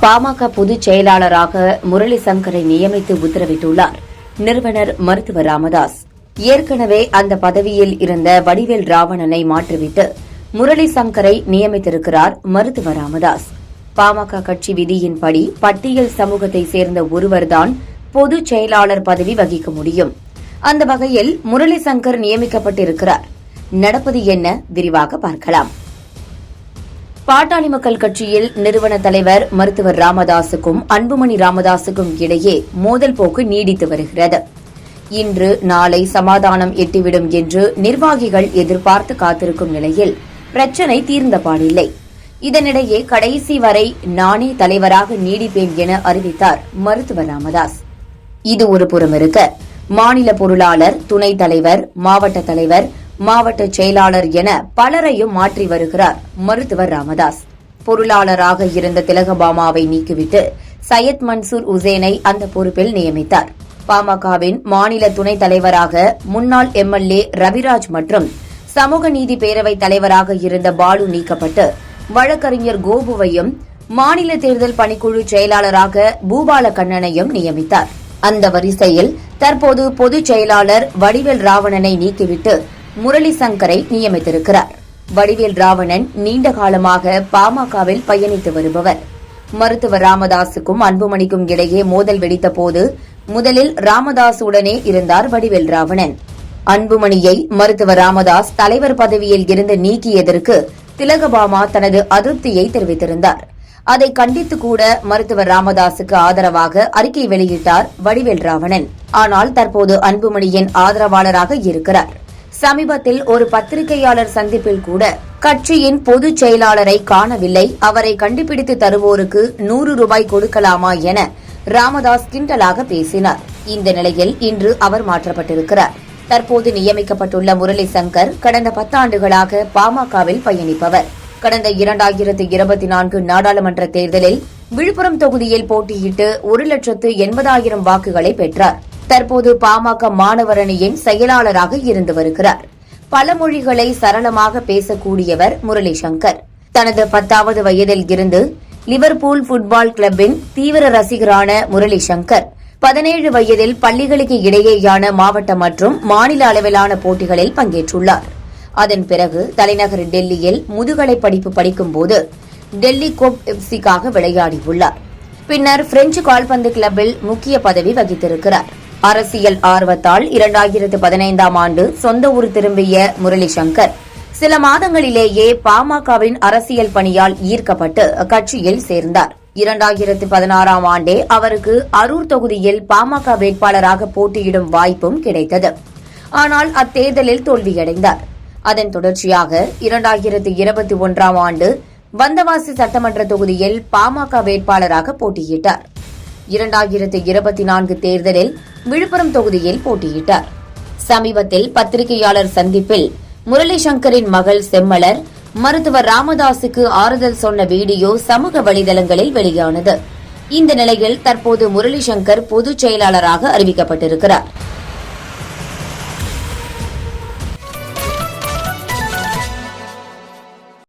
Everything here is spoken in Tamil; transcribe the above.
பாமக பொதுச் செயலாளராக முரளி சங்கரை நியமித்து உத்தரவிட்டுள்ளார் நிறுவனர் மருத்துவர் ராமதாஸ். ஏற்கனவே அந்த பதவியில் இருந்த வடிவேல் ராவணனை மாற்றிவிட்டு முரளி சங்கரை நியமித்திருக்கிறார் மருத்துவர் ராமதாஸ். பாமக கட்சி விதியின்படி பட்டியல் சமூகத்தை சேர்ந்த ஒருவர்தான் பொதுச் செயலாளர் பதவி வகிக்க முடியும். அந்த வகையில் முரளி சங்கர் நியமிக்கப்பட்டிருக்கிறார். நடப்பது என்ன விரிவாக பார்க்கலாம். பாட்டாளி மக்கள் கட்சியில் நிறுவன தலைவர் மருத்துவர் ராமதாசுக்கும் அன்புமணி ராமதாசுக்கும் இடையே மோதல் போக்கு நீடித்து வருகிறது. இன்று நாளை சமாதானம் எட்டிவிடும் என்று நிர்வாகிகள் எதிர்பார்த்து காத்திருக்கும் நிலையில் பிரச்சினை தீர்ந்த பாடில்லை. இதனிடையே கடைசி வரை நானே தலைவராக நீடிப்பேன் என அறிவித்தார் மருத்துவர் ராமதாஸ். இது ஒரு புறம் இருக்க, மாநில பொருளாளர், துணைத் தலைவர், மாவட்ட தலைவர், மாவட்ட செயலாளர் என பலரையும் மாற்றி வருகிறார் மருத்துவர் ராமதாஸ். பொருளாளராக இருந்த திலகபாமாவை நீக்கிவிட்டு சையத் மன்சூர் உசேனை அந்த பொறுப்பில் நியமித்தார். பாமகவின் மாநில துணைத் தலைவராக முன்னாள் எம்எல்ஏ ரவிராஜ் மற்றும் சமூக நீதி பேரவைத் தலைவராக இருந்த பாலு நீக்கப்பட்டு வழக்கறிஞர் கோபுவையும் மாநில தேர்தல் பணிக்குழு செயலாளராக பூபால கண்ணனையும் நியமித்தார். அந்த வரிசையில் தற்போது பொதுச் செயலாளர் வடிவேல் ராவணனை நீக்கிவிட்டு முரளி சங்கரை நியமித்திருக்கிறார். வடிவேல் ராவணன் நீண்ட காலமாக பாமகவில் பயணித்து வருபவர். மருத்துவர் ராமதாசுக்கும் அன்புமணிக்கும் இடையே மோதல் வெடித்தபோது முதலில் ராமதாசுடனே இருந்தார் வடிவேல் ராவணன். அன்புமணியை மருத்துவர் ராமதாஸ் தலைவர் பதவியில் இருந்து நீக்கியதற்கு திலகபாமா தனது அதிருப்தியை தெரிவித்திருந்தார். அதை கண்டித்து கூட மருத்துவர் ராமதாசுக்கு ஆதரவாக அறிக்கை வெளியிட்டார் வடிவேல் ராவணன். ஆனால் தற்போது அன்புமணியின் ஆதரவாளராக இருக்கிறார். சமீபத்தில் ஒரு பத்திரிகையாளர் சந்திப்பில் கூட கட்சியின் பொதுச் செயலாளரை காணவில்லை, அவரை கண்டுபிடித்து தருவோருக்கு 100 ரூபாய் கொடுக்கலாமா என ராமதாஸ் கிண்டலாக பேசினார். இந்த நிலையில் இன்று அவர் மாற்றப்பட்டிருக்கிறார். தற்போது நியமிக்கப்பட்டுள்ள முரளி சங்கர் கடந்த 10 ஆண்டுகளாக பாமகவில் பயணிப்பவர். கடந்த 2024 நாடாளுமன்ற தேர்தலில் விழுப்புரம் தொகுதியில் போட்டியிட்டு 1,80,000 வாக்குகளை பெற்றார். தற்போது பாமக மாணவரணியின் செயலாளராக இருந்து வருகிறார். பல மொழிகளை சரளமாக பேசக்கூடியவர் முரளி சங்கர். தனது 10வது வயதில் இருந்து லிவர்பூல் ஃபுட்பால் கிளப்பின் தீவிர ரசிகரான முரளி சங்கர் 17 வயதில் பள்ளிகளுக்கு இடையேயான மாவட்ட மற்றும் மாநில அளவிலான போட்டிகளில் பங்கேற்றுள்ளார். அதன் பிறகு தலைநகர் டெல்லியில் முதுகலை படிப்பு படிக்கும்போது டெல்லி கோப் எஃப்சிக்காக விளையாடியுள்ளார். பின்னர் பிரெஞ்சு கால்பந்து கிளப்பில் முக்கிய பதவி வகித்திருக்கிறார். அரசியல் ஆர்வத்தால் 2015ஆம் ஆண்டு சொந்த ஊர் திரும்பிய முரளி சங்கர் சில மாதங்களிலேயே பாமகவின் அரசியல் பணியால் ஈர்க்கப்பட்டு கட்சியில் சேர்ந்தார். 2016ஆம் ஆண்டே அவருக்கு அரூர் தொகுதியில் பாமக வேட்பாளராக போட்டியிடும் வாய்ப்பும் கிடைத்தது. ஆனால் அத்தேர்தலில் தோல்வியடைந்தார். அதன் தொடர்ச்சியாக 2021ஆம் ஆண்டு வந்தவாசி சட்டமன்ற தொகுதியில் பாமக வேட்பாளராக போட்டியிட்டார். 2024 தேர்தலில் விழுப்புரம் தொகுதியில் போட்டியிட்டார். சமீபத்தில் பத்திரிகையாளர் சந்திப்பில் முரளி சங்கரின் மகள் செம்மலர் மருத்துவர் ராமதாசுக்கு ஆறுதல் சொன்ன வீடியோ சமூக வலைதளங்களில் வெளியானது. இந்த நிலையில் தற்போது முரளி சங்கர் பொதுச் செயலாளராக அறிவிக்கப்பட்டிருக்கிறார்.